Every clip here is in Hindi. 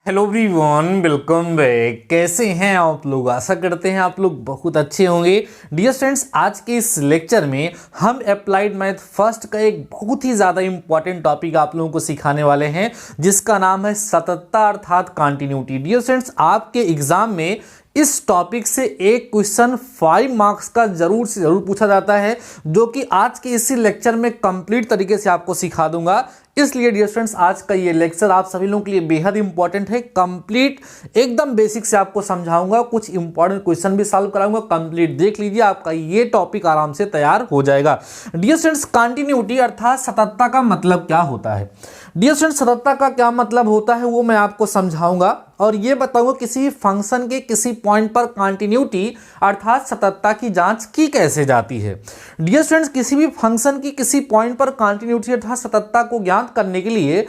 Hello everyone, welcome back. कैसे हैं आप लोग? आशा करते हैं आप लोग बहुत अच्छे होंगे। डियर स्टूडेंट्स, आज के इस लेक्चर में हम अप्लाइड मैथ फर्स्ट का एक बहुत ही ज़्यादा इंपॉर्टेंट टॉपिक आप लोगों को सिखाने वाले हैं, जिसका नाम है सततता अर्थात कंटिन्यूटी। डियर स्टूडेंट्स, आपके एग्जाम में इस टॉपिक से एक क्वेश्चन 5 मार्क्स का जरूर से जरूर पूछा जाता है, जो कि आज के इसी लेक्चर में कंप्लीट तरीके से आपको सिखा दूंगा। इसलिए डियर स्टूडेंट्स, आज का ये लेक्चर आप सभी लोगों के लिए बेहद इंपॉर्टेंट है। कंप्लीट एकदम बेसिक से आपको समझाऊंगा, कुछ इंपॉर्टेंट क्वेश्चन भी सॉल्व कराऊंगा। कंप्लीट देख लीजिए, आपका ये टॉपिक आराम से तैयार हो जाएगा। डियर स्टूडेंट्स, कंटिन्यूटी अर्थात सततता का मतलब क्या होता है? डियर स्टूडेंट्स, सततता का क्या मतलब होता है वो मैं आपको समझाऊंगा और ये बताऊंगा किसी फंक्शन के किसी पॉइंट पर कंटिन्यूटी अर्थात सततता की जांच की कैसे जाती है। डियर स्टूडेंट्स, किसी भी फंक्शन की किसी पॉइंट पर कंटिन्यूटी अर्थात सततता को ज्ञात करने के लिए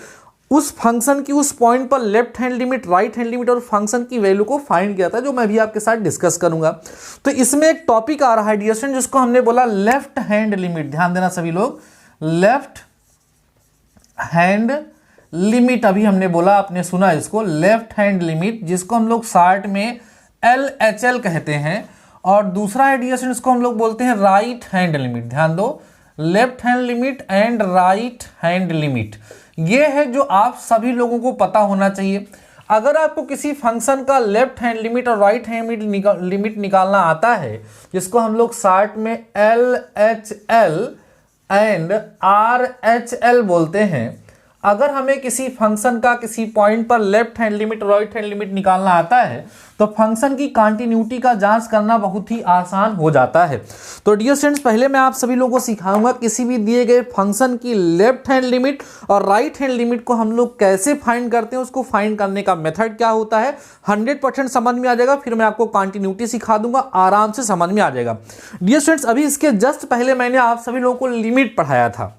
उस फंक्शन की उस पॉइंट पर left hand limit, right hand limit और फंक्शन की वैल्यू को फाइंड किया था, जो मैं भी आपके साथ डिस्कस करूंगा। तो इसमें एक टॉपिक आ रहा है डियर स्टूडेंट, जिसको हमने बोला लेफ्ट हैंड लिमिट। ध्यान देना सभी लोग, लेफ्ट हैंड लिमिट अभी हमने बोला, आपने सुना इसको, लेफ्ट हैंड लिमिट, जिसको हम लोग शॉर्ट में LHL कहते हैं। और दूसरा है डियर स्टूडेंट्स, इसको हम लोग बोलते हैं राइट हैंड लिमिट। ध्यान दो, left hand limit and right hand limit, ये है जो आप सभी लोगों को पता होना चाहिए। अगर आपको किसी फंक्शन का लेफ्ट हैंड लिमिट और राइट हैंड लिमिट निकालना आता है, जिसको हम लोग शॉर्ट में LHL एंड RHL बोलते हैं, अगर हमें किसी फंक्शन का किसी पॉइंट पर लेफ्ट हैंड लिमिट और राइट हैंड लिमिट निकालना आता है, तो फंक्शन की कंटिन्यूटी का जांच करना बहुत ही आसान हो जाता है। तो डियर स्टूडेंट्स, पहले मैं आप सभी लोगों को सिखाऊंगा किसी भी दिए गए फंक्शन की लेफ्ट हैंड लिमिट और राइट हैंड लिमिट को हम लोग कैसे फाइंड करते हैं, उसको फाइंड करने का मेथड क्या होता है। 100% समझ में आ जाएगा। फिर मैं आपको कंटिन्यूटी सिखा दूंगा, आराम से समझ में आ जाएगा। डियर स्टूडेंट्स, अभी इसके जस्ट पहले मैंने आप सभी लोगों को लिमिट पढ़ाया था।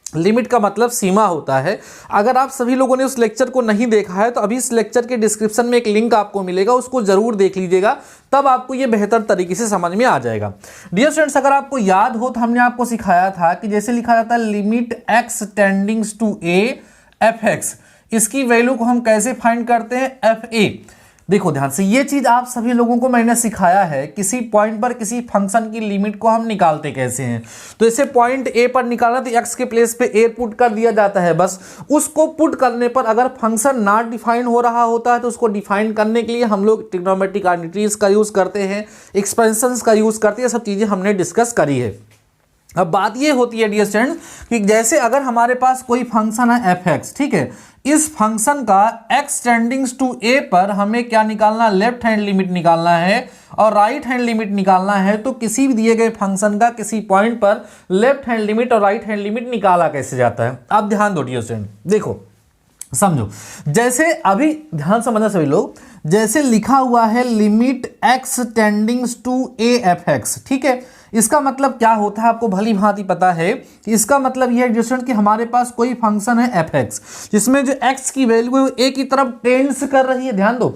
लिमिट का मतलब सीमा होता है। अगर आप सभी लोगों ने उस लेक्चर को नहीं देखा है, तो अभी इस लेक्चर के डिस्क्रिप्शन में एक लिंक आपको मिलेगा, उसको जरूर देख लीजिएगा, तब आपको ये बेहतर तरीके से समझ में आ जाएगा। डियर स्टूडेंट्स, अगर आपको याद हो तो हमने आपको सिखाया था कि जैसे लिखा जाता है limit x tendings to a f(x), इसकी वैल्यू को हम कैसे फाइंड करते हैं, fa। देखो ध्यान से, ये चीज आप सभी लोगों को मैंने सिखाया है, किसी पॉइंट पर किसी फंक्शन की लिमिट को हम निकालते कैसे हैं। तो इसे पॉइंट ए पर निकालना, तो x के प्लेस पे a पुट कर दिया जाता है। बस उसको पुट करने पर अगर फंक्शन नॉट डिफाइन हो रहा होता है, तो उसको डिफाइन करने के लिए हम लोग ट्रिग्नोमेट्रिक आइडेंटिटीज का यूज करते हैं, एक्सपेंशंस का यूज करते हैं। सब चीजें हमने डिस्कस करी है। अब बात ये होती है डियर स्टूडेंट कि जैसे अगर हमारे पास कोई फंक्शन है f(x), ठीक है, इस फंक्शन का x टेंडिंग्स टू a पर हमें क्या निकालना, लेफ्ट हैंड लिमिट निकालना है और राइट हैंड लिमिट निकालना है। तो किसी भी दिए गए फंक्शन का किसी पॉइंट पर लेफ्ट हैंड लिमिट और राइट हैंड लिमिट निकाला कैसे जाता है। अब ध्यान दो डियर स्टूडेंट, देखो समझो, जैसे अभी ध्यान समझना सभी लोग, जैसे लिखा हुआ है limit x tendings to a f(x), ठीक है, इसका मतलब क्या होता है आपको भली भांति पता है कि इसका मतलब यह है कि हमारे पास कोई फंक्शन है f(x), जिसमें जो x की वैल्यू a की तरफ टेंड्स कर रही है। ध्यान दो,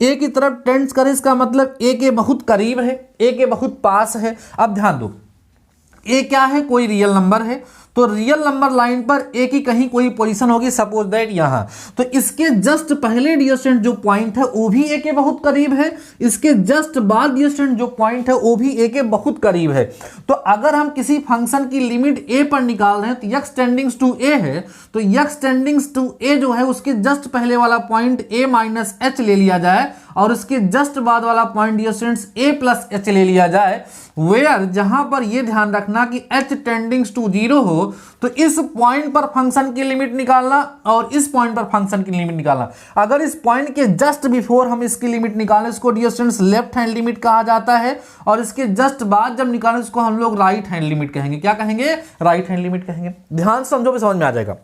a की तरफ टेंड्स करे, इसका मतलब a के बहुत करीब है, a के बहुत पास है। अब ध्यान दो, a क्या है, कोई रियल नंबर है, तो रियल नंबर लाइन पर a की कहीं कोई पोजीशन होगी, सपोज दैट यहां, तो इसके जस्ट पहले डियर स्टूडेंट जो पॉइंट है वो भी a के बहुत करीब है, इसके जस्ट बाद डियर स्टूडेंट जो पॉइंट है वो भी a के बहुत करीब है। तो अगर हम किसी फंक्शन की लिमिट a पर निकाल रहे हैं, तो x टेंडिंग्स टू a है, तो x टेंडिंग्स टू a जो है उसके जस्ट पहले वाला पॉइंट a माइनस h ले लिया जाए और उसके जस्ट बाद वाला point dear students a plus h ले लिया जाए। वेयर, जहां पर ये ध्यान रखना कि h टेंडिंग्स टू 0 हो, तो इस पॉइंट पर फंक्शन की लिमिट निकालना और इस पॉइंट पर फंक्शन की लिमिट निकालना। अगर इस पॉइंट के जस्ट बिफोर हम इसकी लिमिट निकालें, इसको dear students left hand limit कहा जाता है, और इसके जस्ट बाद जब निकालें इसको हम लोग राइट हैंड लिमिट कहेंगे। क्या कहेंगे, राइट हैंड लिमिट कहेंगे। ध्यान समझो, भी समझ में आ जाएगा।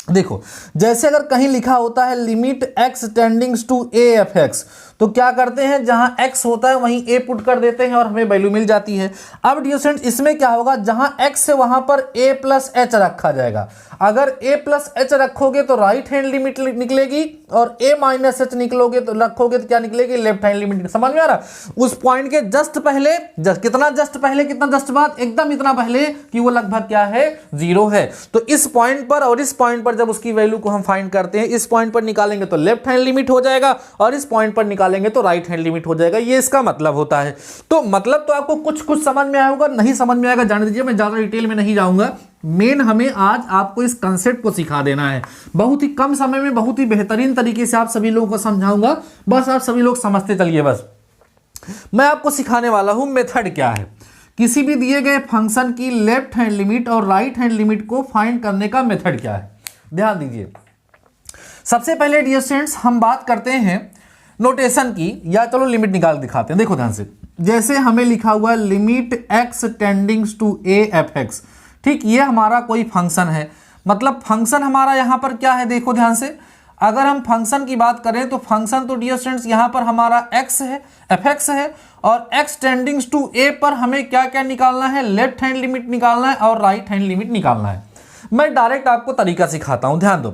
देखो, जैसे अगर कहीं लिखा होता है limit x tendings to a f(x), तो क्या करते हैं, जहां x होता है वहीं a पुट कर देते हैं और हमें वैल्यू मिल जाती है। अब डियर स्टूडेंट्स, इसमें क्या होगा, जहां x है वहां पर a प्लस h रखा जाएगा। अगर a प्लस h रखोगे तो राइट हैंड लिमिट निकलेगी, और a माइनस h निकलोगे तो रखोगे तो क्या निकलेगी, लेफ्ट हैंड लिमिट। समझ में आ रहा, उस पॉइंट के जस्ट पहले, कितना जस्ट पहले, कितना जस्ट बाद, एकदम इतना पहले कि वो लगभग क्या है, 0 है। तो इस पॉइंट पर और इस पॉइंट पर पर जब उसकी वैल्यू को हम फाइंड करते हैं, इस पॉइंट पर निकालेंगे तो लेफ्ट हैंड लिमिट हो जाएगा और इस पॉइंट पर निकालेंगे तो राइट हैंड लिमिट हो जाएगा। ये इसका मतलब होता है। तो मतलब तो आपको कुछ समझ में आया होगा, नहीं समझ में आएगा जाने दीजिए, मैं ज़्यादा डिटेल में नहीं जाऊंगा। मेन हमें आज आपको इस कंसेप्ट को सिखा देना है। बहुत ही कम समय में बहुत ही बेहतरीन तरीके से आप सभी लोगों को समझाऊंगा, बस आप सभी लोग समझते चलिए। बस मैं आपको सिखाने वाला हूं मेथड क्या है, किसी भी दिए गए फंक्शन की लेफ्ट हैंड लिमिट और राइट हैंड लिमिट को फाइंड करने का मेथड क्या है। ध्यान दीजिए, सबसे पहले डियर स्टूडेंट्स हम बात करते हैं नोटेशन की, या चलो लिमिट निकाल दिखाते हैं। देखो ध्यान से, जैसे हमें लिखा हुआ है limit x tendings to a f(x), ठीक, ये हमारा कोई फंक्शन है। मतलब फंक्शन हमारा यहां पर क्या है, देखो ध्यान से, अगर हम फंक्शन की बात करें तो फंक्शन तो डियर स्टूडेंट्स यहां पर हमारा x है, f(x) है, और x टेंडिंग्स टू a पर हमें क्या क्या निकालना है, लेफ्ट हैंड लिमिट निकालना है और राइट हैंड लिमिट निकालना है। मैं डायरेक्ट आपको तरीका सिखाता हूं, ध्यान दो।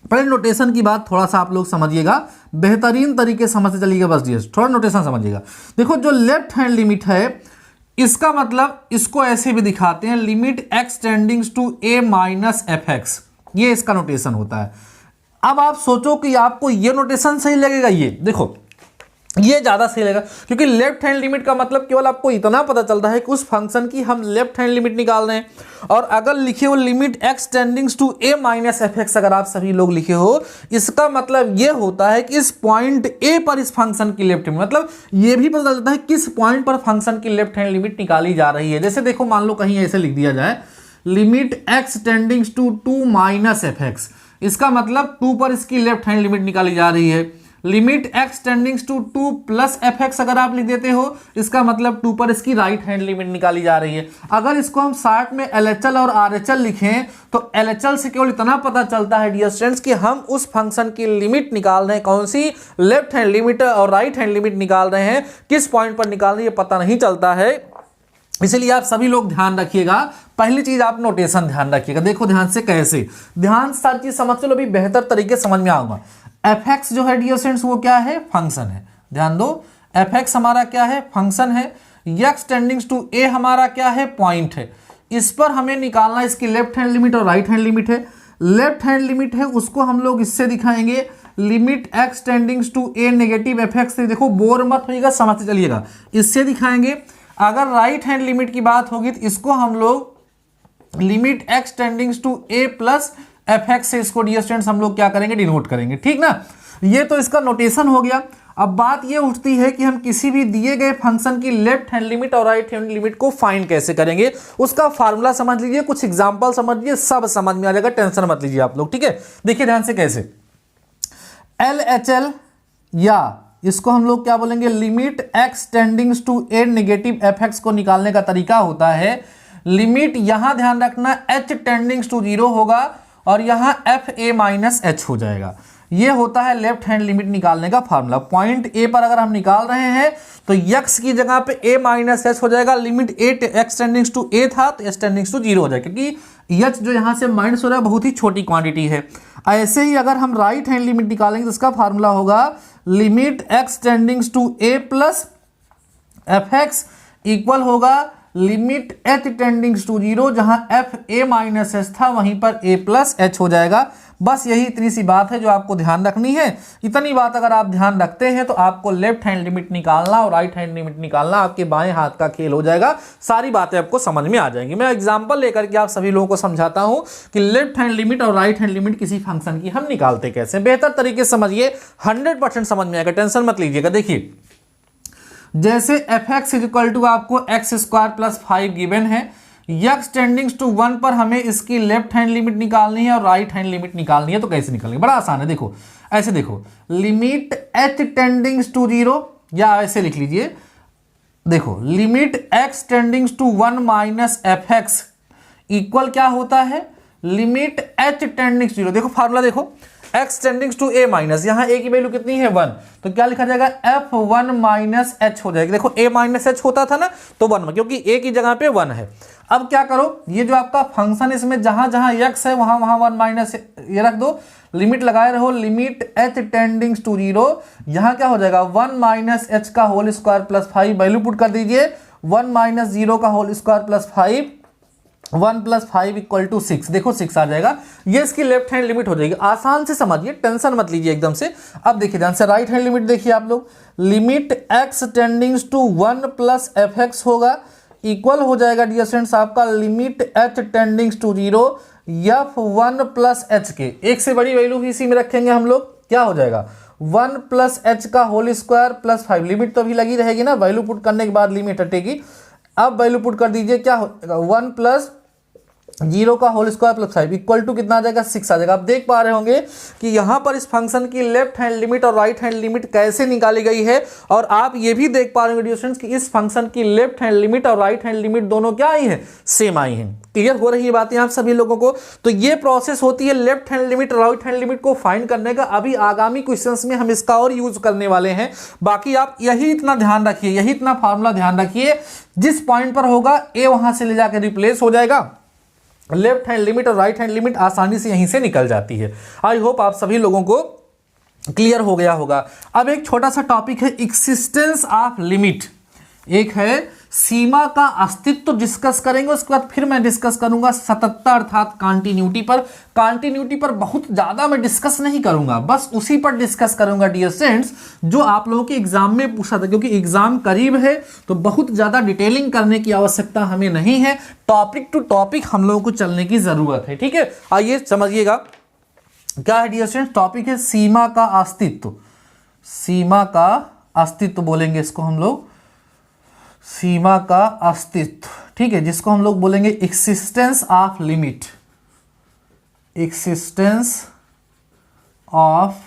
पहले नोटेशन की बात थोड़ा सा आप लोग समझिएगा, बेहतरीन तरीके से समझते चलिएगा। बस डियर थोड़ा नोटेशन समझिएगा। देखो जो लेफ्ट हैंड लिमिट है, इसका मतलब इसको ऐसे भी दिखाते हैं, limit x tendings to a minus f(x), ये इसका नोटेशन होता है। अब आप सोचो कि आपको ये नोटेशन सही लगेगा, ये देखो ये ज्यादा सही लगेगा, क्योंकि लेफ्ट हैंड लिमिट का मतलब केवल आपको इतना पता चलता है कि उस फंक्शन की हम लेफ्ट हैंड लिमिट निकाल रहे हैं। और अगर लिखे हो limit x tendings to a minus f(x), अगर आप सभी लोग लिखे हो, इसका मतलब ये होता है कि इस पॉइंट a पर इस फंक्शन की लेफ्ट हैंड, मतलब ये भी पता चलता है किस पॉइंट पर फंक्शन की लेफ्ट हैंड लिमिट निकाली जा रही है। जैसे देखो, मान लो कहीं ऐसे लिख दिया जाए limit x tendings to 2 minus f(x), इसका मतलब 2 पर इसकी लेफ्ट हैंड लिमिट निकाली जा रही है। Limit x tendings to 2 plus f(x) अगर आप लिख देते हो, इसका मतलब 2 पर इसकी राइट हैंड लिमिट निकाली जा रही है। अगर इसको हम साथ में LHL और RHL लिखें तो LHL से केवल इतना पता चलता है डियर स्टूडेंट्स कि हम उस फंक्शन की लिमिट निकाल रहे हैं, कौन सी, लेफ्ट हैंड लिमिट और राइट हैंड लिमिट निकाल रहे हैं, किस पॉइंट पर निकाल रहे हैं ये पता नहीं चलता है। इसलिए आप सभी लोग ध्यान रखिएगा, पहली चीज आप नोटेशन ध्यान रखिएगा। देखो ध्यान से, कैसे ध्यान से सारी चीज समझ चलो, अभी बेहतर तरीके समझ में आऊंगा। f(x) जो है डियर स्टूडेंट्स वो क्या है, फंक्शन है। ध्यान दो, f(x) हमारा क्या है, फंक्शन है। x टेंडिंग्स टू a हमारा क्या है, पॉइंट है। इस पर हमें निकालना इसकी लेफ्ट हैंड लिमिट और राइट हैंड लिमिट है। लेफ्ट हैंड लिमिट है उसको हम लोग इससे दिखाएंगे, limit x tendings to a negative f(x). देखो बोर मत होइएगा, समझते चलिएगा, इससे दिखाएंगे। अगर राइट हैंड लिमिट की बात होगी तो इसको हम लोग limit x tendings to a plus f(x) से इसको डियर स्टूडेंट्स हम लोग क्या करेंगे, डिनोट करेंगे, ठीक ना। ये तो इसका नोटेशन हो गया। अब बात ये उठती है कि हम किसी भी दिए गए फंक्शन की लेफ्ट हैंड लिमिट और राइट हैंड लिमिट को फाइंड कैसे करेंगे, उसका फार्मूला समझ लीजिए, कुछ एग्जांपल समझ लीजिए, सब समझ में आ जाएगा, टेंशन मत लीजिए आप लोग, ठीक है। देखिए ध्यान से, कैसे LHL, या इसको हम लोग क्या बोलेंगे, limit x tendings to a negative f(x) को निकालने का तरीका होता है, लिमिट यहां ध्यान रखना h टेंडिंग्स टू 0 होगा और यहां fa माइनस h हो जाएगा। ये होता है लेफ्ट हैंड लिमिट निकालने का फार्मूला। पॉइंट a पर अगर हम निकाल रहे हैं तो x की जगह पे a माइनस h हो जाएगा। Limit x tendings to a था तो h टेंडिंग्स टू 0 हो जाएगा, क्योंकि h जो यहां से माइनस हो रहा है बहुत ही छोटी क्वांटिटी है। ऐसे ही अगर हम राइट हैंड लिमिट निकालेंगे तो इसका फार्मूला होगा limit x tendings to a plus f(x) equal होगा लिमिट h टेंडिंग्स टू 0, जहां fa माइनस h था वहीं पर a प्लस h हो जाएगा। बस यही इतनी सी बात है जो आपको ध्यान रखनी है। इतनी बात अगर आप ध्यान रखते हैं तो आपको लेफ्ट हैंड लिमिट निकालना और राइट हैंड लिमिट निकालना आपके बाएं हाथ का खेल हो जाएगा। सारी बातें आपको समझ में आ जाएंगी। मैं एग्जांपल लेकर के आप सभी लोगों को समझाता हूं कि लेफ्ट हैंड लिमिट और राइट हैंड लिमिट किसी फंक्शन की हम निकालते कैसे, बेहतर तरीके से समझिए, 100% समझ में आएगा, टेंशन मत लीजिएगा। देखिए जैसे f(x) इक्वल टू आपको x² प्लस 5 गिवन है, x टेंडिंग्स टू 1 पर हमें इसकी लेफ्ट हैंड लिमिट निकालनी है और राइट हैंड लिमिट निकालनी है। तो कैसे निकालेंगे, बड़ा आसान है। देखो ऐसे, देखो लिमिट h टेंडिंग्स टू 0, या ऐसे लिख लीजिए, देखो limit x tendings to 1 minus f(x) equal क्या होता है, लिमिट h टेंडिंग्स टू 0। देखो फार्मूला देखो, x tendings to a minus, यहाँ a की वैल्यू कितनी है 1, तो क्या लिखा जाएगा f1 माइनस h हो जाएगा। देखो a माइनस h होता था ना, तो 1, क्योंकि a की जगह पे 1 है। अब क्या करो, ये जो आपका फंक्शन इसमें जहां जहां x है वहां वहां 1 माइनस ये रख दो, लिमिट लगाए रहो, लिमिट h टेंडिंग्स टू 0, यहां क्या हो जाएगा 1 माइनस h का whole square plus 5, value put कर दीजिए 1 माइनस 0 का होल स्क्वायर प्लस 5, 1 + 5 = 6, देखो 6 आ जाएगा, ये इसकी लेफ्ट हैंड लिमिट हो जाएगी। आसान से समझिए, टेंशन मत लीजिए एकदम से। अब देखिए ध्यान से, राइट हैंड लिमिट देखिए आप लोग, limit x tendings to 1 + fx होगा, इक्वल हो जाएगा डियर स्टूडेंट्स आपका limit h tendings to 0 f1 + h के। एक से बड़ी वैल्यू भी इसी में रखेंगे हम लोग, क्या हो जाएगा 1 + h का होल स्क्वायर + 5, लिमिट तो अभी लगी रहेगी ना, वैल्यू पुट करने के बाद लिमिट हटेगी। अब वैल्यू पुट कर दीजिए, क्या हो जाएगा 1 + 0 का होल स्क्वायर + 5 इक्वल टू कितना आ जाएगा 6 आ जाएगा। आप देख पा रहे होंगे कि यहाँ पर इस फंक्शन की लेफ्ट हैंड लिमिट और राइट हैंड लिमिट कैसे निकाली गई है, और आप ये भी देख पा रहे होंगे डियर स्टूडेंट्स कि इस फंक्शन की लेफ्ट हैंड लिमिट और राइट हैंड लिमिट दोनों क्या आई है, सेम आई हैं। क्लियर हो रही है बातें आप सभी लोगों को? तो ये प्रोसेस होती है left hand limit right hand limit को फाइंड करने का। अभी आगामी क्वेश्चंस में हम इसका और यूज करने वाले हैं। बाकी आप यही इतना ध्यान रखिए, यही इतना फार्मूला ध्यान रखिए, जिस पॉइंट पर होगा ए वहां से ले जाकर रिप्लेस हो जाएगा, लेफ्ट हैंड लिमिट और राइट हैंड लिमिट आसानी से यहीं से निकल जाती है। आई होप आप सभी लोगों को क्लियर हो गया होगा। अब एक छोटा सा टॉपिक है एक्सिस्टेंस ऑफ लिमिट, एक है सीमा का अस्तित्व डिस्कस करेंगे। उसके बाद फिर मैं डिस्कस करूंगा सततता अर्थात कंटिन्यूटी पर। कंटिन्यूटी पर बहुत ज्यादा मैं डिस्कस नहीं करूंगा, बस उसी पर डिस्कस करूंगा डियर स्टूडेंट्स जो आप लोगों के एग्जाम में पूछा था, क्योंकि एग्जाम करीब है तो बहुत ज्यादा डिटेलिंग करने की आवश्यकता हमें नहीं है। टॉपिक टू टॉपिक हम लोगों को चलने की जरूरत है, ठीक है। आइए समझिएगा क्या है डियर स्टूडेंट्स, टॉपिक है सीमा का अस्तित्व। सीमा का अस्तित्व बोलेंगे इसको हम लोग, सीमा का अस्तित्व, ठीक है, जिसको हम लोग बोलेंगे existence of limit, existence of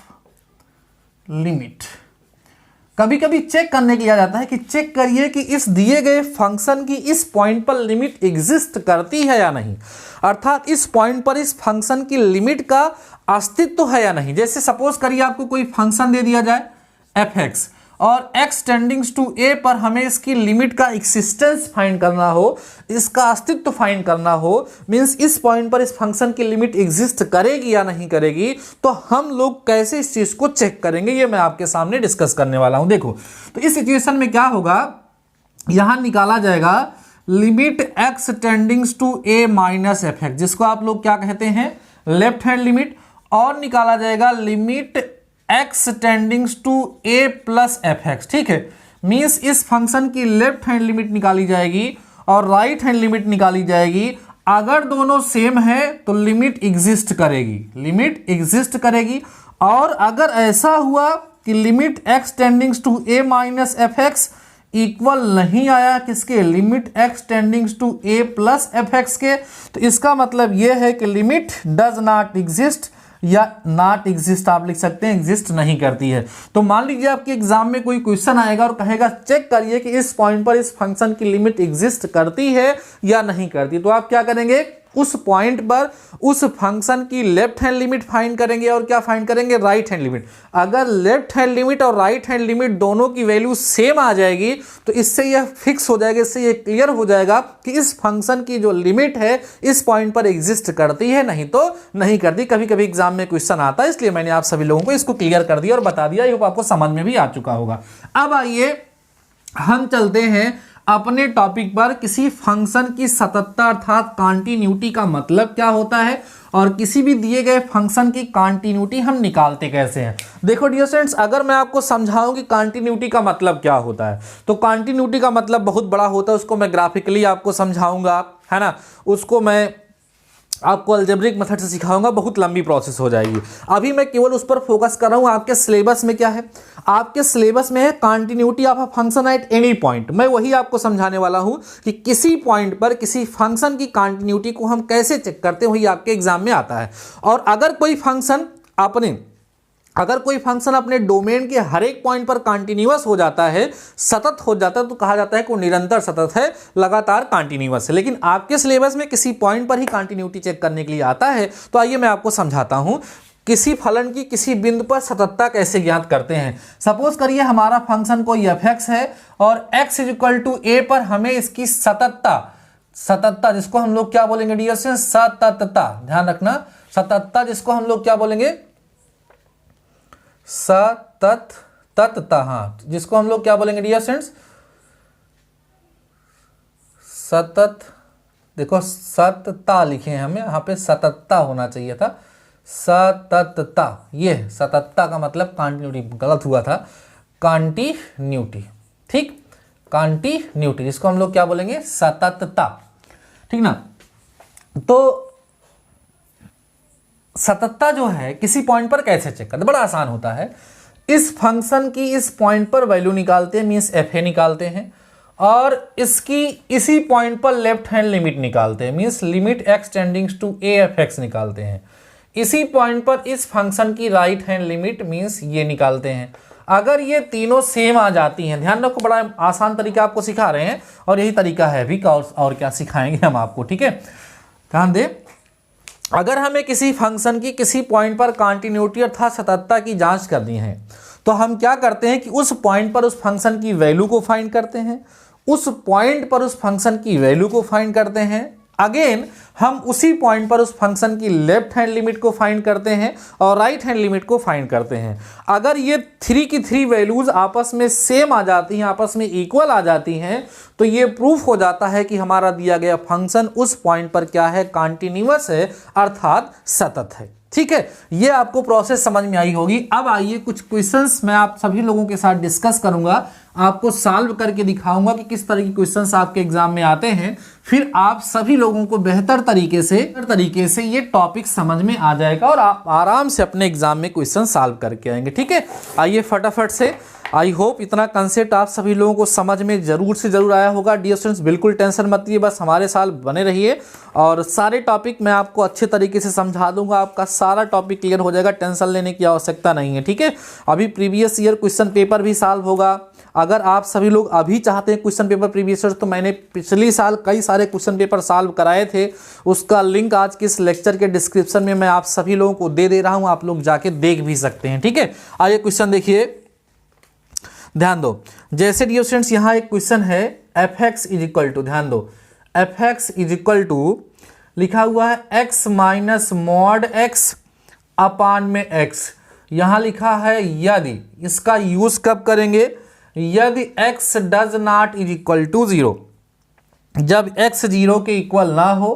limit. कभी कभी चेक करने के लिए आ जाता है कि चेक करिए कि इस दिए गए फंक्शन की इस पॉइंट पर लिमिट एग्जिस्ट करती है या नहीं, अर्थात इस पॉइंट पर इस फंक्शन की लिमिट का अस्तित्व है या नहीं। जैसे सपोज करिए आपको कोई फंक्शन दे दिया जाए fx और x टेंडिंग्स टू a पर हमें इसकी लिमिट का एक्सिस्टेंस फाइंड करना हो, इसका अस्तित्व फाइंड करना हो, मींस इस पॉइंट पर इस फंक्शन की लिमिट एग्जिस्ट करेगी या नहीं करेगी, तो हम लोग कैसे इस चीज को चेक करेंगे ये मैं आपके सामने डिस्कस करने वाला हूं। देखो तो इस सिचुएशन में क्या होगा, यहां निकाला जाएगा limit x tendings to a minus fx, जिसको आप लोग क्या कहते हैं लेफ्ट हैंड लिमिट, और निकाला जाएगा limit x tendings to a plus fx, ठीक है। मींस इस फंक्शन की लेफ्ट हैंड लिमिट निकाली जाएगी और राइट हैंड लिमिट निकाली जाएगी। अगर दोनों सेम है तो लिमिट एग्जिस्ट करेगी, लिमिट एग्जिस्ट करेगी। और अगर ऐसा हुआ कि limit x tendings to a minus fx equal नहीं आया किसके, limit x tendings to a plus fx के, तो इसका मतलब यह है कि लिमिट डज नॉट एग्जिस्ट, या नॉट एग्जिस्ट आप लिख सकते हैं, एग्जिस्ट नहीं करती है। तो मान लीजिए आपके एग्जाम में कोई क्वेश्चन आएगा और कहेगा चेक करिए कि इस पॉइंट पर इस फंक्शन की लिमिट एग्जिस्ट करती है या नहीं करती, तो आप क्या करेंगे, उस पॉइंट पर उस फंक्शन की लेफ्ट हैंड लिमिट फाइंड करेंगे और क्या फाइंड करेंगे, राइट हैंड लिमिट। अगर लेफ्ट हैंड लिमिट और राइट हैंड लिमिट दोनों की वैल्यू सेम आ जाएगी तो इससे यह फिक्स हो जाएगा, इससे यह क्लियर हो जाएगा कि इस फंक्शन की जो लिमिट है इस पॉइंट पर एग्जिस्ट करती है, नहीं तो नहीं करती। कभी कभी एग्जाम में क्वेश्चन आता है, इसलिए मैंने आप सभी लोगों को इसको क्लियर कर दिया और बता दिया, ये आपको समझ में भी आ चुका होगा। अब आइए हम चलते हैं अपने टॉपिक पर, किसी फंक्शन की सततता अर्थात कंटिन्यूटी का मतलब क्या होता है और किसी भी दिए गए फंक्शन की कंटिन्यूटी हम निकालते कैसे हैं। देखो डियर स्टूडेंट्स, अगर मैं आपको समझाऊं कि कंटिन्यूटी का मतलब क्या होता है, तो कंटिन्यूटी का मतलब बहुत बड़ा होता है, उसको मैं ग्राफिकली आपको समझाऊंगा, है ना, उसको मैं आपको अलजेब्रिक मेथड से सिखाऊंगा, बहुत लंबी प्रोसेस हो जाएगी। अभी मैं केवल उस पर फोकस कर रहा हूं। आपके सिलेबस में क्या है, आपके सिलेबस में है continuity of a function at any point. मैं वही आपको समझाने वाला हूं कि किसी पॉइंट पर किसी फंक्शन की कंटिन्यूटी को हम कैसे चेक करते हैं, वही आपके एग्जाम में आता है। और अगर कोई फंक्शन अपने डोमेन के हर एक पॉइंट पर कंटिन्यूअस हो जाता है, सतत हो जाता है, तो कहा जाता है कि वो निरंतर सतत है, लगातार कंटिन्यूअस है। लेकिन आपके सिलेबस में किसी पॉइंट पर ही कंटिन्यूटी चेक करने के लिए आता है। तो आइए मैं आपको समझाता हूं किसी फलन की किसी बिंदु पर सततता कैसे ज्ञात करते हैं। सपोज करिए हमारा फंक्शन कोई fx है और x इक्वल टू a पर हमें इसकी सततता जिसको हम लोग क्या बोलेंगे डियर स्टूडेंट्स, सततता, ध्यान रखना, सततता जिसको हम लोग क्या बोलेंगे, सततता, हाँ, जिसको हम लोग क्या बोलेंगे डियर स्टूडेंट्स, देखो सतता लिखे हैं हमें, यहाँ पे सततता होना चाहिए था, सततता, ये सततता का मतलब कंटिन्यूटी, गलत हुआ था, कंटिन्यूटी, ठीक, कंटिन्यूटी, जिसको हम लोग क्या बोलेंगे, सततता, ठीक ना। तो सततता जो है किसी पॉइंट पर कैसे चेक करते, बड़ा आसान होता है, इस फंक्शन की इस पॉइंट पर वैल्यू निकालते हैं, मीन्स एफ ए निकालते हैं, और इसकी इसी पॉइंट पर लेफ्ट हैंड लिमिट निकालते हैं, means limit x tendings to a f x निकालते हैं। इसी पॉइंट पर इस फंक्शन की राइट हैंड लिमिट मीन्स ये निकालते हैं। अगर ये तीनों सेम आ जाती हैं, ध्यान रखो बड़ा आसान तरीका आपको सिखा रहे हैं, और यही तरीका है भी, और क्या सिखाएंगे हम आपको, ठीक है, ध्यान दे। अगर हमें किसी फंक्शन की किसी पॉइंट पर कंटिन्यूटी अर्थात सततता की जांच करनी है, तो हम क्या करते हैं कि उस पॉइंट पर उस फंक्शन की वैल्यू को फाइंड करते हैं, उस पॉइंट पर उस फंक्शन की वैल्यू को फाइंड करते हैं, अगेन हम उसी पॉइंट पर उस फंक्शन की लेफ्ट हैंड लिमिट को फाइंड करते हैं और राइट हैंड लिमिट को फाइंड करते हैं। अगर ये 3 की 3 वैल्यूज आपस में सेम आ जाती हैं, आपस में इक्वल आ जाती हैं, तो ये प्रूफ हो जाता है कि हमारा दिया गया फंक्शन उस पॉइंट पर क्या है, कंटिन्यूअस है, अर्थात सतत है, ठीक है। ये आपको प्रोसेस समझ में आई होगी। अब आइए कुछ क्वेश्चंस मैं आप सभी लोगों के साथ डिस्कस करूंगा, आपको सॉल्व करके दिखाऊंगा कि किस तरह के क्वेश्चंस आपके एग्जाम में आते हैं, फिर आप सभी लोगों को बेहतर तरीके से ये टॉपिक समझ में आ जाएगा और आप आराम से अपने एग्जाम में क्वेश्चन सॉल्व करके आएंगे, ठीक है। आइए फटाफट से, आई होप इतना कंसेप्ट आप सभी लोगों को समझ में जरूर से जरूर आया होगा। डियर स्टूडेंट्स बिल्कुल टेंशन मत लीजिए, बस हमारे साथ बने रहिए और सारे टॉपिक मैं आपको अच्छे तरीके से समझा दूंगा, आपका सारा टॉपिक क्लियर हो जाएगा, टेंशन लेने की आवश्यकता नहीं है, ठीक है। अभी प्रीवियस ईयर क्वेश्चन पेपर भी सॉल्व होगा। अगर आप सभी लोग अभी चाहते हैं क्वेश्चन पेपर प्रीवियस ईयर, तो मैंने पिछले साल कई सारे क्वेश्चन पेपर सॉल्व कराए थे, उसका लिंक आज के इस लेक्चर के डिस्क्रिप्शन में मैं आप सभी लोगों को दे रहा हूं, आप लोग जाके देख भी सकते हैं, ठीक है। आइए क्वेश्चन देखिए, ध्यान दो। जैसे डियर स्टूडेंट्स यहाँ एक क्वेश्चन है, F x is equal to, ध्यान दो, F x is equal to लिखा हुआ है X minus mod x upon में एक्स। यहां लिखा है यदि, इसका यूज कब करेंगे, यदि x does not is equal to 0, जब x 0 के इक्वल ना हो,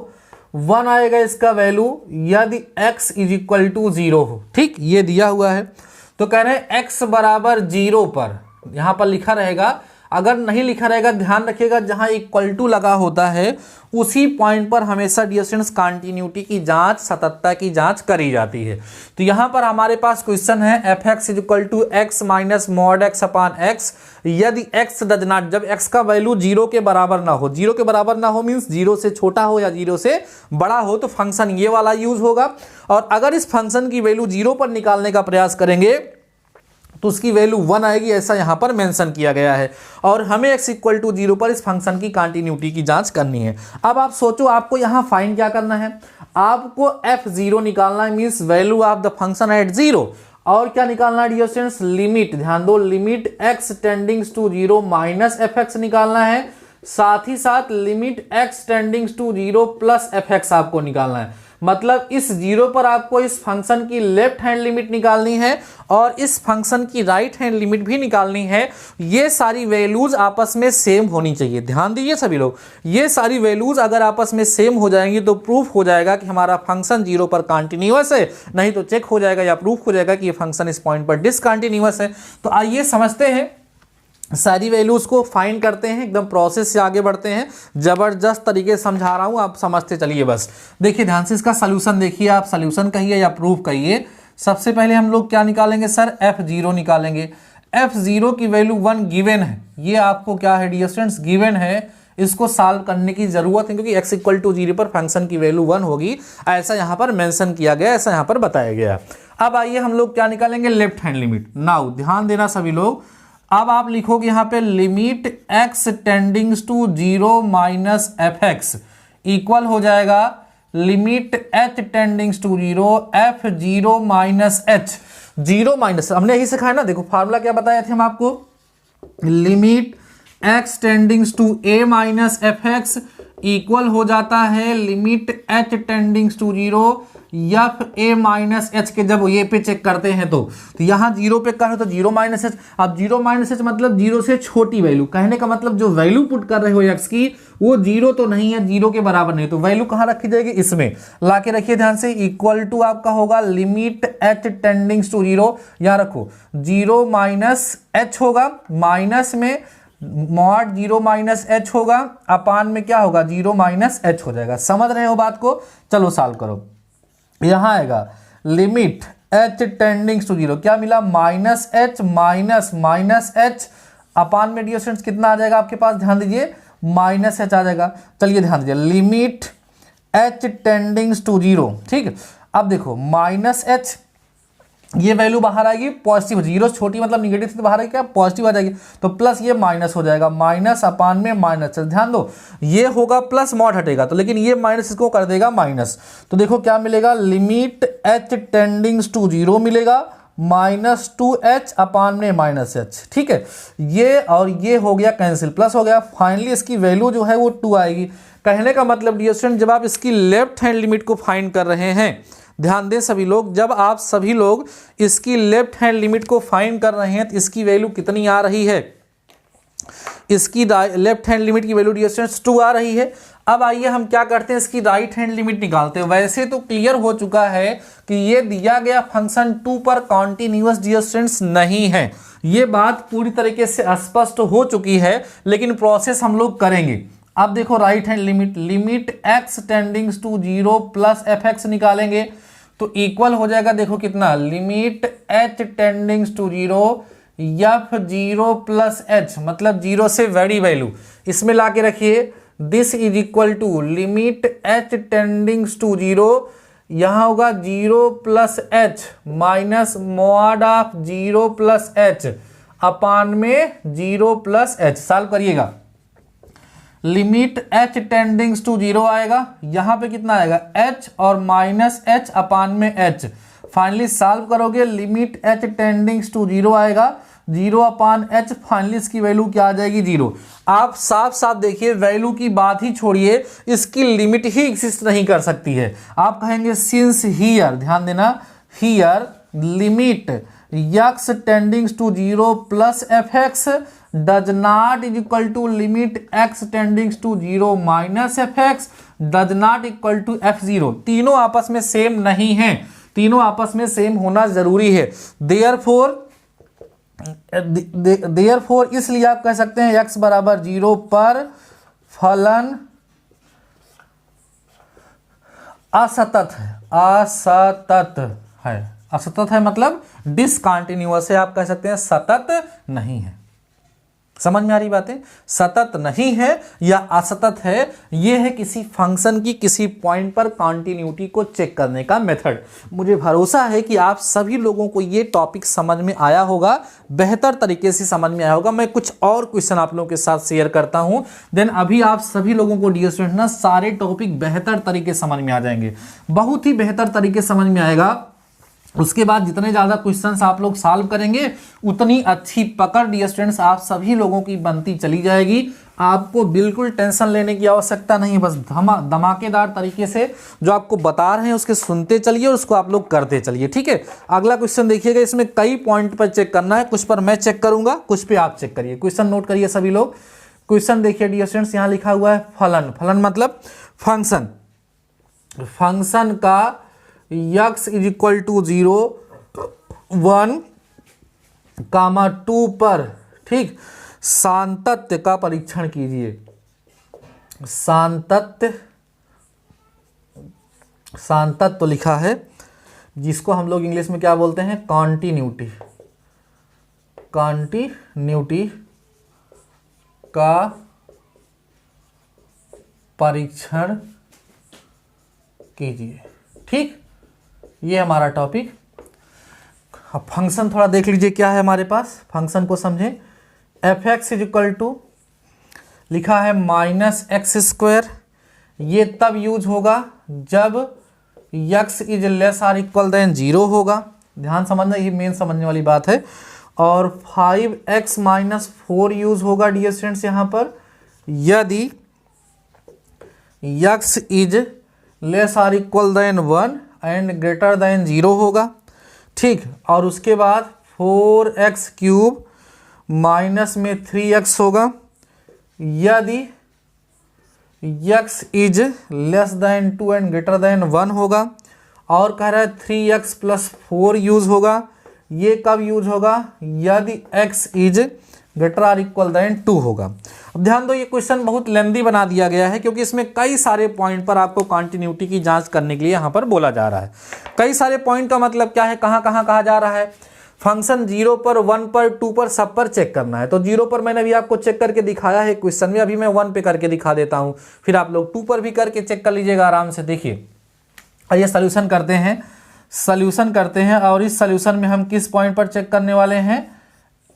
1 आएगा इसका वैल्यू, यदि x इज इक्वल टू 0 हो, ठीक, ये दिया हुआ है। तो कह रहे हैं x बराबर 0 पर, यहां पर लिखा रहेगा, अगर नहीं लिखा रहेगा ध्यान रखिएगा, जहां इक्वल टू लगा होता है उसी पॉइंट पर हमेशा डियर स्टूडेंट्स कंटिन्यूटी की जांच, सततता की जांच करी जाती है। तो यहां पर हमारे पास क्वेश्चन है F x is equal to x minus mod x upon x, यदि एक्स डज नॉट, जब एक्स का वैल्यू 0 के बराबर ना हो, 0 के बराबर ना हो मीन्स 0 से छोटा हो या 0 से बड़ा हो, तो फंक्शन ये वाला यूज होगा। और अगर इस फंक्शन की वैल्यू 0 पर निकालने का प्रयास करेंगे तो उसकी वैल्यू 1 आएगी, ऐसा यहां पर मेंशन किया गया है। और हमें x इक्वल टू 0 पर इस फंक्शन की कंटिन्यूटी की जांच करनी है। अब आप सोचो आपको यहां फाइंड क्या करना है, आपको f0 निकालना है, means value of the function at 0, और क्या निकालना है डियर स्टूडेंट्स, लिमिट, ध्यान दो, limit x tendings to 0 minus fx निकालना है, साथ ही साथ limit x tendings to 0 plus fx आपको निकालना है। मतलब इस 0 पर आपको इस फंक्शन की लेफ्ट हैंड लिमिट निकालनी है और इस फंक्शन की राइट हैंड लिमिट भी निकालनी है। ये सारी वैल्यूज आपस में सेम होनी चाहिए, ध्यान दीजिए सभी लोग, ये सारी वैल्यूज अगर आपस में सेम हो जाएंगी तो प्रूफ हो जाएगा कि हमारा फंक्शन 0 पर कंटिन्यूअस है, नहीं तो चेक हो जाएगा या प्रूफ हो जाएगा कि ये फंक्शन इस पॉइंट पर डिसकंटिन्यूअस है। तो आइए समझते हैं, सारी वैल्यूज को फाइंड करते हैं, एकदम प्रोसेस से आगे बढ़ते हैं, जबरदस्त तरीके से समझा रहा हूं, आप समझते चलिए। बस देखिए ध्यान से, इसका सॉल्यूशन देखिए, आप सॉल्यूशन कहिए या प्रूफ कहिए। सबसे पहले हम लोग क्या निकालेंगे सर, f0 निकालेंगे। f0 की वैल्यू 1 गिवन है, ये आपको क्या है डियर स्टूडेंट्स, गिवन है, इसको सॉल्व करने की जरूरत है क्योंकि x इक्वल टू 0 पर फंक्शन की वैल्यू 1 होगी, ऐसा यहां पर मेंशन किया गया, ऐसा यहां पर बताया गया। अब आइए हम लोग क्या निकालेंगे, लेफ्ट हैंड लिमिट। नाउ ध्यान देना सभी लोग, अब आप लिखोगे यहां पे limit x tendings to 0 minus fx equal हो जाएगा limit h tendings to 0 f0 minus h, 0 minus, हमने यही सिखाया ना, देखो फार्मूला क्या बताया थे हम आपको, limit x tendings to a minus fx equal हो जाता है limit h tendings to zero f a minus h के, जब ये पे चेक करते हैं तो यहाँ जीरो पे कर रहे हो तो जीरो माइनस एच। अब जीरो माइनस एच मतलब जीरो से छोटी वैल्यू, कहने का मतलब जो वैल्यू पुट कर रहे हो एक्स की वो जीरो तो नहीं है, जीरो के बराबर नहीं, तो वैल्यू कहाँ रखी जाएगी, इसमें ला के रखिए ध्यान से। इक्वल टू आपका होगा limit h tendings to zero, यहाँ रखो जीरो माइनस एच होगा, माइनस में मॉड जीरो माइनस एच होगा, अपान में क्या होगा जीरो माइनस एच हो जाएगा। समझ रहे हो बात को, चलो सॉल्व करो। यहां आएगा limit h tendings to zero, क्या मिला minus h minus minus h, upon में डियर स्टूडेंट्स कितना आ जाएगा आपके पास, ध्यान दीजिए माइनस एच आ जाएगा। चलिए ध्यान दीजिए limit h tendings to zero, ठीक। अब देखो माइनस एच, ये वैल्यू बाहर आएगी पॉजिटिव, जीरो छोटी मतलब निगेटिव से बाहर आएगी, क्या पॉजिटिव आ जाएगी, तो प्लस ये माइनस हो जाएगा, माइनस अपान में माइनस। ध्यान दो ये होगा प्लस, मॉड हटेगा तो, लेकिन ये माइनस इसको कर देगा माइनस, तो देखो क्या मिलेगा limit h tendings to zero मिलेगा माइनस टू एच अपान में माइनस एच, ठीक है। ये और ये हो गया कैंसिल, प्लस हो गया, फाइनली इसकी वैल्यू जो है वो 2 आएगी। कहने का मतलब डियर स्टूडेंट जब आप इसकी लेफ्ट हैंड लिमिट को फाइंड कर रहे हैं, ध्यान दें सभी लोग, जब आप सभी लोग इसकी लेफ्ट हैंड लिमिट को फाइंड कर रहे हैं तो इसकी वैल्यू कितनी आ रही है, इसकी लेफ्ट हैंड लिमिट की वैल्यू डियर स्टूडेंट्स 2 आ रही है। अब आइए हम क्या करते हैं, इसकी राइट हैंड लिमिट निकालते हैं। वैसे तो क्लियर हो चुका है कि ये दिया गया फंक्शन 2 पर कॉन्टिन्यूअस डियर स्टूडेंट्स नहीं है, ये बात पूरी तरीके से स्पष्ट हो चुकी है, लेकिन प्रोसेस हम लोग करेंगे। अब देखो right hand limit, limit x tendings to zero plus f x निकालेंगे तो इक्वल हो जाएगा, देखो कितना, limit h tendings to zero f zero plus h, मतलब जीरो से बड़ी वैल्यू, इसमें ला के रखिए this is equal to limit h tendings to zero, यहां होगा zero plus h minus mod of zero plus h upon में जीरो प्लस एच। सॉल्व करिएगा, limit h tendings to zero आएगा, यहां पे कितना आएगा एच और माइनस एच अपान में एच। फाइनली सॉल्व करोगे limit h tendings to zero आएगा, जीरो अपान एच, फाइनली इसकी वैल्यू क्या आ जाएगी जीरो। आप साफ साफ देखिए वैल्यू की बात ही छोड़िए, इसकी लिमिट ही एग्जिस्ट नहीं कर सकती है। आप कहेंगे सिंस हियर, ध्यान देना here limit x tendings to zero plus f x does not is equal to limit x tendings to 0 minus fx does not equal to f0, तीनों आपस में सेम नहीं है, तीनों आपस में सेम होना जरूरी है। therefore इसलिए आप कह सकते हैं x बराबर 0 पर फलन असतत है, असतत है, असतत है मतलब डिसकंटिन्यूअस है, आप कह सकते हैं सतत नहीं है। समझ में आ रही बातें, सतत नहीं है या असतत है, यह है किसी फंक्शन की किसी पॉइंट पर कॉन्टिन्यूटी को चेक करने का मेथड। मुझे भरोसा है कि आप सभी लोगों को यह टॉपिक समझ में आया होगा, बेहतर तरीके से समझ में आया होगा। मैं कुछ और क्वेश्चन आप लोगों के साथ शेयर करता हूं, देन अभी आप सभी लोगों को डियर स्टूडेंट ना सारे टॉपिक बेहतर तरीके से समझ में आ जाएंगे, बहुत ही बेहतर तरीके से समझ में आएगा। उसके बाद जितने ज़्यादा क्वेश्चंस आप लोग सॉल्व करेंगे उतनी अच्छी पकड़ डियर स्टूडेंट्स आप सभी लोगों की बनती चली जाएगी। आपको बिल्कुल टेंशन लेने की आवश्यकता नहीं है, बस धमाकेदार तरीके से जो आपको बता रहे हैं उसके सुनते चलिए और उसको आप लोग करते चलिए, ठीक है। अगला क्वेश्चन देखिएगा, इसमें कई पॉइंट पर चेक करना है, कुछ पर मैं चेक करूंगा, कुछ पे आप चेक करिए। क्वेश्चन नोट करिए सभी लोग। क्वेश्चन देखिए डियर स्टूडेंट्स, यहाँ लिखा हुआ है फलन, फलन मतलब फंक्शन, फंक्शन का x इज इक्वल टू 0 1 कामा 2 पर, ठीक, सातत्य का परीक्षण कीजिए। सातत्य, सातत्य तो लिखा है जिसको हम लोग इंग्लिश में क्या बोलते हैं, कॉन्टिन्यूटी, कॉन्टिन्यूटी का परीक्षण कीजिए, ठीक। ये हमारा टॉपिक। अब फंक्शन थोड़ा देख लीजिए क्या है हमारे पास, फंक्शन को समझें। F x is equal to लिखा है माइनस एक्स स्क्वायर, ये तब यूज होगा जब x is less or equal than 0 होगा, ध्यान समझना, ये मेन समझने वाली बात है। और 5x माइनस 4 यूज होगा डियर स्टूडेंट्स यहाँ पर यदि x is less or equal than 1 and greater than 0 होगा, ठीक। और उसके बाद 4x क्यूब माइनस में 3x होगा यदि x is less then 2 and greater then 1 होगा। और कह रहा है 3x प्लस 4 यूज होगा। ये कब यूज होगा? यदि x is greater or equal than 2 होगा। अब ध्यान दो, ये क्वेश्चन बहुत लेंदी बना दिया गया है क्योंकि इसमें कई सारे पॉइंट पर आपको कंटिन्यूटी की जांच करने के लिए यहाँ पर बोला जा रहा है। कई सारे पॉइंट का मतलब क्या है, कहाँ कहाँ कहा जा रहा है? फंक्शन 0 पर 1 पर 2 पर सब पर चेक करना है। तो 0 पर मैंने अभी आपको चेक करके दिखाया है क्वेश्चन में, अभी मैं 1 पे करके दिखा देता हूँ, फिर आप लोग 2 पर भी करके चेक कर लीजिएगा आराम से। देखिए आइए सोल्यूशन करते हैं और इस सोल्यूशन में हम किस पॉइंट पर चेक करने वाले हैं?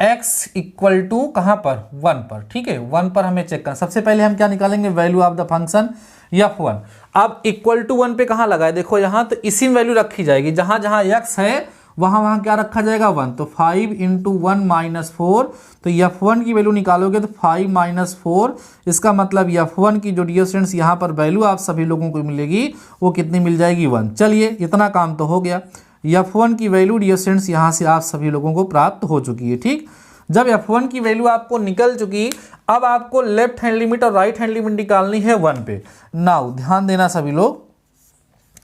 x इक्वल टू कहाँ पर? 1 पर, ठीक है। 1 पर हमें चेक करना। सबसे पहले हम क्या निकालेंगे? Value of the function f1। अब इक्वल टू 1 पे कहाँ लगाए? देखो यहाँ, तो इसी में वैल्यू रखी जाएगी। जहाँ जहाँ x है वहाँ क्या रखा जाएगा? 1। तो 5 इंटू 1 माइनस 4, तो f1 की वैल्यू निकालोगे तो 5 माइनस 4, इसका मतलब f1 की जो डियर स्टूडेंट्स यहाँ पर वैल्यू आप सभी लोगों को मिलेगी वो कितनी मिल जाएगी? 1। चलिए इतना काम तो हो गया। f1 की वैल्यू डियर स्टूडेंट्स यहाँ से आप सभी लोगों को प्राप्त हो चुकी है, ठीक। जब f1 की वैल्यू आपको निकल चुकी, अब आपको लेफ्ट हैंड लिमिट और राइट हैंड लिमिट निकालनी है 1 पे। नाउ ध्यान देना सभी लोग,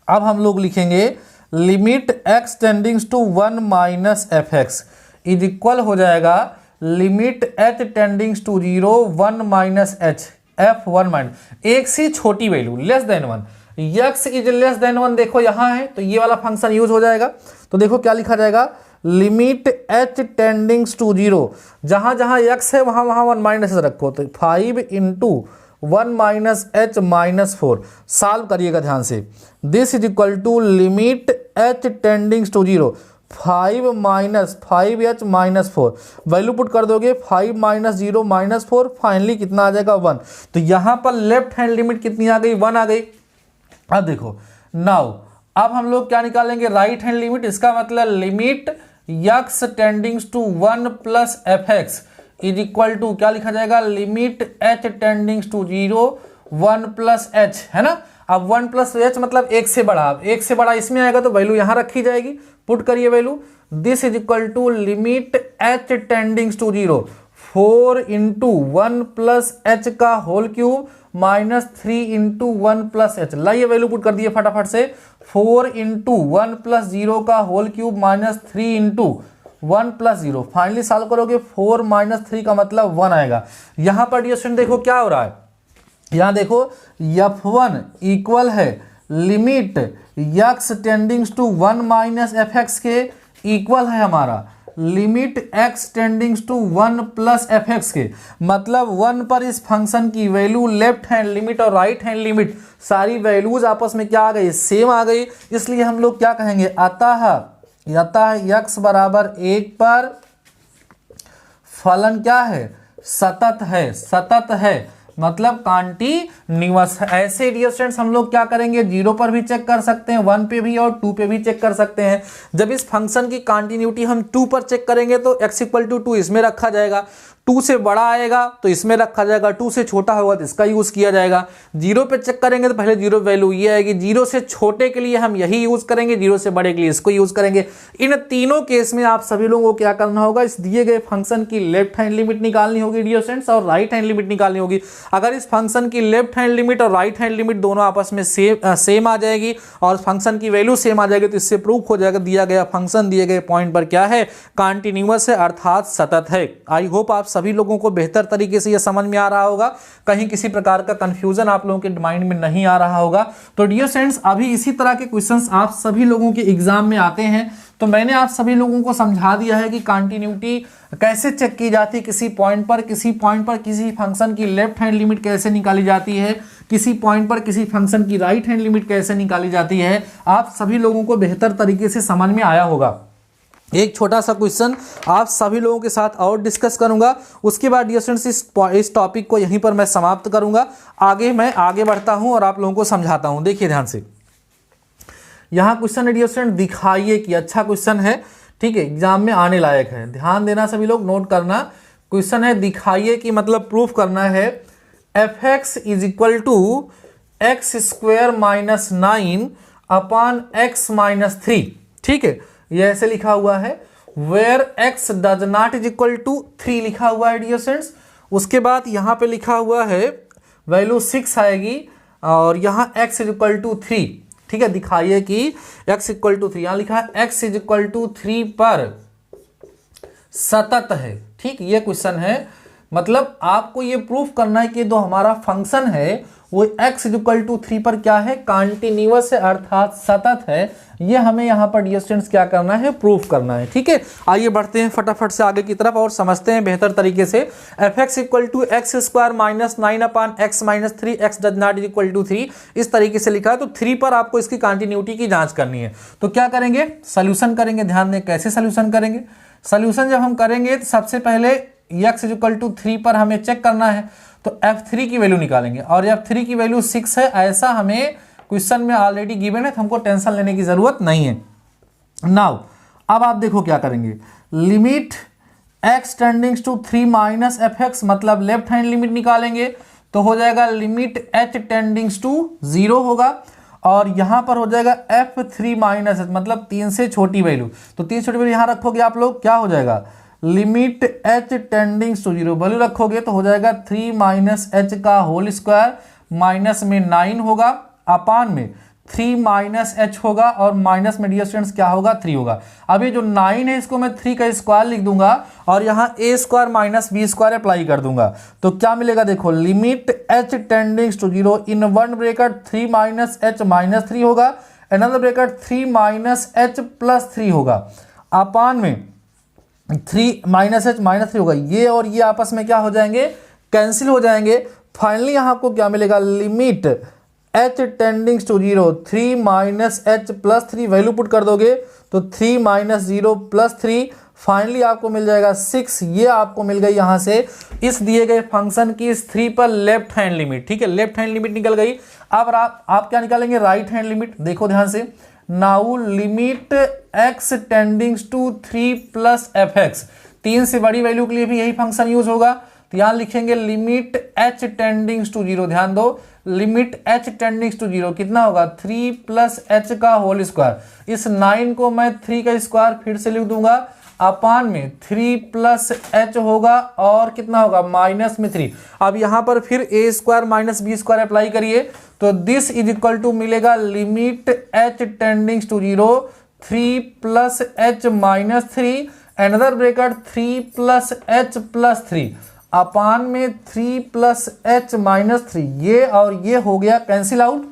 अब हम लोग लिखेंगे limit x tendings to 1 minus f x is equal हो जाएगा limit h tendings to 0 1 minus h f1 minus एक से छोटी value less than 1। x is less than 1 देखो यहाँ है, तो ये वाला फंक्शन यूज हो जाएगा। तो देखो क्या लिखा जाएगा? लिमिट h टेंडिंग्स टू 0, जहाँ जहाँ x है वहाँ वहाँ 1 माइनस रखो। तो 5 into 1 minus h minus 4 solve करिएगा ध्यान से। This is equal to limit h tendings to 0 5 minus 5h minus 4, value put कर दोगे 5 माइनस 0 माइनस 4, फाइनली कितना आ जाएगा? 1। तो यहाँ पर लेफ्ट हैंड लिमिट कितनी आ गई? 1 आ गई। अब देखो नाउ, अब हम लोग क्या निकालेंगे? Right hand limit. इसका मतलब limit x tendings to 1 plus f x is equal to क्या लिखा जाएगा? Limit h tendings to 0 1 plus h, है ना। अब 1 प्लस एच मतलब 1 से बड़ा, अब 1 से बड़ा इसमें आएगा तो वैल्यू यहाँ रखी जाएगी। पुट करिए value. This is equal to limit h tendings to 0 4 into 1 plus h का whole cube minus 3 into 1 plus h. लाइए वैल्यू पुट कर दिए फटाफट से। 4 इंटू 1 प्लस 0 का whole cube minus 3 into 1 plus 0। Finally solve करोगे 4 माइनस 3 का मतलब 1 आएगा। यहाँ पर डियर स्टूडेंट देखो क्या हो रहा है, यहाँ देखो f1 इक्वल है limit x tendings to 1 minus f x के इक्वल है हमारा limit x tendings to 1 plus f x के। मतलब 1 पर इस फंक्शन की वैल्यू लेफ्ट हैंड लिमिट और राइट हैंड लिमिट सारी वैल्यूज आपस में क्या आ गई? सेम आ गई। इसलिए हम लोग क्या कहेंगे? अतः x बराबर 1 पर फलन क्या है? सतत है मतलब कॉन्टिन्यूअस। ऐसे डियर स्टूडेंट्स हम लोग क्या करेंगे? 0 पर भी चेक कर सकते हैं, 1 पे भी और 2 पे भी चेक कर सकते हैं। जब इस फंक्शन की कॉन्टिन्यूटी हम 2 पर चेक करेंगे तो x इक्वल टू 2 इसमें रखा जाएगा, 2 से बड़ा आएगा तो इसमें रखा जाएगा, 2 से छोटा होगा तो इसका यूज किया जाएगा। 0 पे चेक करेंगे तो पहले 0 वैल्यू ये आएगी, 0 से छोटे के लिए हम यही यूज करेंगे, 0 से बड़े के लिए इसको यूज करेंगे। इन तीनों केस में आप सभी लोगों को क्या करना होगा? इस दिए गए फंक्शन की लेफ्ट हैंड लिमिट निकालनी होगी डियर स्टूडेंट्स और राइट हैंड लिमिट निकालनी होगी। अगर इस फंक्शन की लेफ्ट हैंड लिमिट और राइट हैंड लिमिट दोनों आपस में सेम आ जाएगी और फंक्शन की वैल्यू सेम आ जाएगी तो इससे प्रूफ हो जाएगा दिया गया फंक्शन दिए गए पॉइंट पर क्या है? कॉन्टिन्यूअस है अर्थात सतत है। आई होप आप सभी लोगों को बेहतर तरीके से यह समझ में आ रहा होगा, कहीं किसी प्रकार का कंफ्यूजन आप लोगों के माइंड में नहीं आ रहा होगा। तो डियर स्टूडेंट्स अभी इसी तरह के क्वेश्चंस आप सभी लोगों के एग्जाम में आते हैं, तो मैंने आप सभी लोगों को समझा दिया है कि कंटिन्यूटी कैसे चेक की जाती है किसी पॉइंट पर किसी फंक्शन की लेफ्ट हैंड लिमिट कैसे निकाली जाती है, किसी पॉइंट पर किसी फंक्शन की राइट हैंड लिमिट कैसे निकाली जाती है। आप सभी लोगों को बेहतर तरीके से समझ में आया होगा। एक छोटा सा क्वेश्चन आप सभी लोगों के साथ और डिस्कस करूंगा, उसके बाद डियर स्टूडेंट्स इस टॉपिक को यहीं पर मैं समाप्त करूंगा। मैं आगे बढ़ता हूं और आप लोगों को समझाता हूं। देखिए ध्यान से, यहाँ क्वेश्चन है डियर स्टूडेंट, दिखाइए कि अच्छा क्वेश्चन है, ठीक है, एग्जाम में आने लायक है। ध्यान देना सभी लोग, नोट करना। क्वेश्चन है दिखाइए कि मतलब प्रूफ करना है F x is equal to x square minus 9 upon x minus 3। ठीक है, ये ऐसे लिखा हुआ है, where x does not is equal to 3 लिखा हुआ है डियर स्टूडेंट्स। उसके बाद यहाँ पे लिखा हुआ है वैल्यू 6 आएगी और यहाँ x इज इक्वल टू 3। ठीक है, दिखाइए कि x इक्वल टू 3, यहाँ लिखा है x इज इक्वल टू 3 पर सतत है। ठीक, ये क्वेश्चन है, मतलब आपको ये प्रूफ करना है कि जो हमारा फंक्शन है वो x इज इक्वल टू 3 पर क्या है, कॉन्टिन्यूअस है, अर्थात सतत है। ये हमें यहाँ पर डियर स्टूडेंट्स क्या करना है, प्रूफ करना है। ठीक है, आइए बढ़ते हैं फटाफट से आगे की तरफ और समझते हैं बेहतर तरीके से। F x equal to x square minus 9 upon x minus 3 x does not equal to 3, इस तरीके से लिखा है। तो 3 पर आपको इसकी कॉन्टिन्यूटी की जांच करनी है। तो क्या करेंगे, सोल्यूशन करेंगे। ध्यान दें कैसे सोल्यूशन करेंगे। सोल्यूशन जब हम करेंगे तो सबसे पहले एक्स इज इक्वल टू 3 पर हमें चेक करना है, तो f3 की वैल्यू निकालेंगे और f3 की वैल्यू 6 है, ऐसा हमें क्वेश्चन में ऑलरेडी गिवन है, तो हमको टेंशन लेने की जरूरत नहीं है। नाउ अब आप देखो क्या करेंगे, limit x tendings to 3 minus f x, मतलब लेफ्ट हैंड लिमिट निकालेंगे तो हो जाएगा लिमिट h टेंडिंग्स टू 0 होगा और यहां पर हो जाएगा f3 माइनस h, मतलब 3 से छोटी वैल्यू। तो 3 छोटी वैल्यू यहां रखोगे आप लोग, क्या हो जाएगा, limit h tendings to 0 value रखोगे तो हो जाएगा 3 माइनस एच का होल स्क्वायर, माइनस में 9 होगा, अपान में 3 माइनस एच होगा और माइनस में डियर स्टूडेंट्स क्या होगा, 3 होगा। अब ये जो 9 है इसको मैं 3 का स्क्वायर लिख दूंगा और यहाँ a square minus b square apply कर दूंगा। तो क्या मिलेगा, देखो limit h tendings to 0 in one bracket 3 minus h minus 3 होगा, another bracket 3 minus h plus 3 होगा, अपान में 3 माइनस एच माइनस 3 होगा। ये और ये आपस में क्या हो जाएंगे, कैंसिल हो जाएंगे। फाइनली यहाँ आपको क्या मिलेगा, limit h tendings to 0 3 minus h plus 3 value put कर दोगे तो 3 माइनस 0 प्लस 3, फाइनली आपको मिल जाएगा 6। ये आपको मिल गई यहाँ से इस दिए गए फंक्शन की इस 3 पर लेफ्ट हैंड लिमिट। ठीक है, लेफ्ट हैंड लिमिट निकल गई। अब आप क्या निकालेंगे, राइट हैंड लिमिट। देखो ध्यान से, now limit x tendings to 3 plus f x, 3 से बड़ी वैल्यू के लिए भी यही फंक्शन यूज होगा। तो यहां लिखेंगे लिमिट h टेंडिंग्स टू 0, ध्यान दो लिमिट h टेंडिंग्स टू 0 कितना होगा, 3 प्लस एच का होल स्क्वायर। इस 9 को मैं 3 का स्क्वायर फिर से लिख दूंगा, अपान में 3 प्लस एच होगा और कितना होगा, माइनस में 3। अब यहां पर फिर a square minus b square apply करिए तो दिस इज इक्वल टू मिलेगा limit h tendings to 0 3 plus h minus 3, another bracket 3 plus h plus 3, upon में 3 प्लस एच माइनस 3। ये और ये हो गया कैंसिल आउट,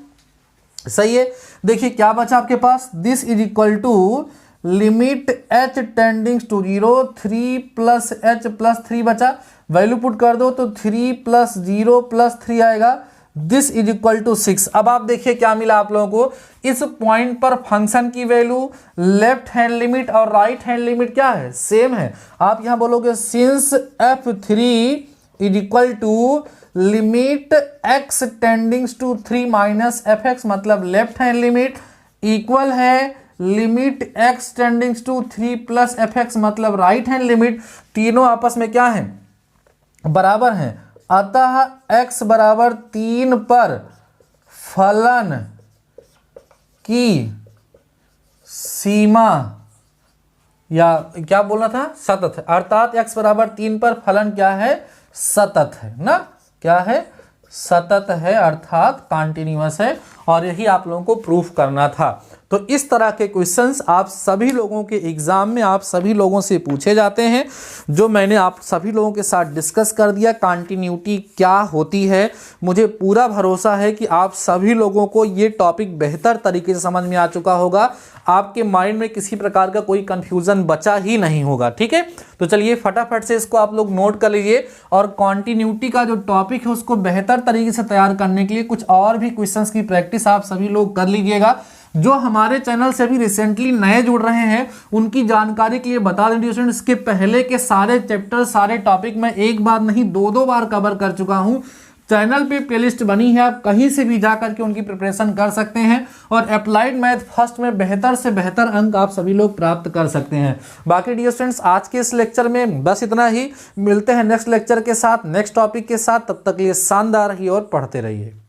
सही है। देखिए क्या बचा आपके पास, this is equal to limit h tendings to 0 3 plus h plus 3 बचा, वैल्यू पुट कर दो तो 3 प्लस 0 प्लस 3 आएगा, दिस इज इक्वल टू 6। अब आप देखिए क्या मिला आप लोगों को, इस पॉइंट पर फंक्शन की वैल्यू लेफ्ट हैंड लिमिट और राइट हैंड लिमिट क्या है, सेम है। आप यहां बोलोगे since f3 is equal to limit x tendings to 3 minus f x, मतलब लेफ्ट हैंड लिमिट इक्वल है limit x tendings to 3 plus f x, मतलब राइट हैंड लिमिट। तीनों आपस में क्या है, बराबर हैं, अतः x बराबर 3 पर फलन की सीमा, या क्या बोलना था, सतत है, अर्थात x बराबर 3 पर फलन क्या है, सतत है ना, क्या है, सतत है, अर्थात कॉन्टिन्यूअस है। और यही आप लोगों को प्रूफ करना था। तो इस तरह के क्वेश्चंस आप सभी लोगों के एग्जाम में आप सभी लोगों से पूछे जाते हैं, जो मैंने आप सभी लोगों के साथ डिस्कस कर दिया। कॉन्टिन्यूटी क्या होती है, मुझे पूरा भरोसा है कि आप सभी लोगों को ये टॉपिक बेहतर तरीके से समझ में आ चुका होगा, आपके माइंड में किसी प्रकार का कोई कंफ्यूजन बचा ही नहीं होगा। ठीक है, तो चलिए फटाफट से इसको आप लोग नोट कर लीजिए और कॉन्टिन्यूटी का जो टॉपिक है उसको बेहतर तरीके से तैयार करने के लिए कुछ और भी क्वेश्चंस की प्रैक्टिस आप सभी लोग कर लीजिएगा। जो हमारे चैनल से भी रिसेंटली नए जुड़ रहे हैं उनकी जानकारी के लिए बता दें स्टूडेंट्स, इसके पहले के सारे चैप्टर सारे टॉपिक मैं एक बार नहीं दो बार कवर कर चुका हूं। चैनल पे प्लेलिस्ट बनी है, आप कहीं से भी जा करके उनकी प्रिपरेशन कर सकते हैं और अप्लाइड मैथ फर्स्ट में बेहतर से बेहतर अंक आप सभी लोग प्राप्त कर सकते हैं। बाकी डियर स्टूडेंट्स आज के इस लेक्चर में बस इतना ही, मिलते हैं नेक्स्ट लेक्चर के साथ नेक्स्ट टॉपिक के साथ, तब तक के लिए शानदार रहिए और पढ़ते रहिए।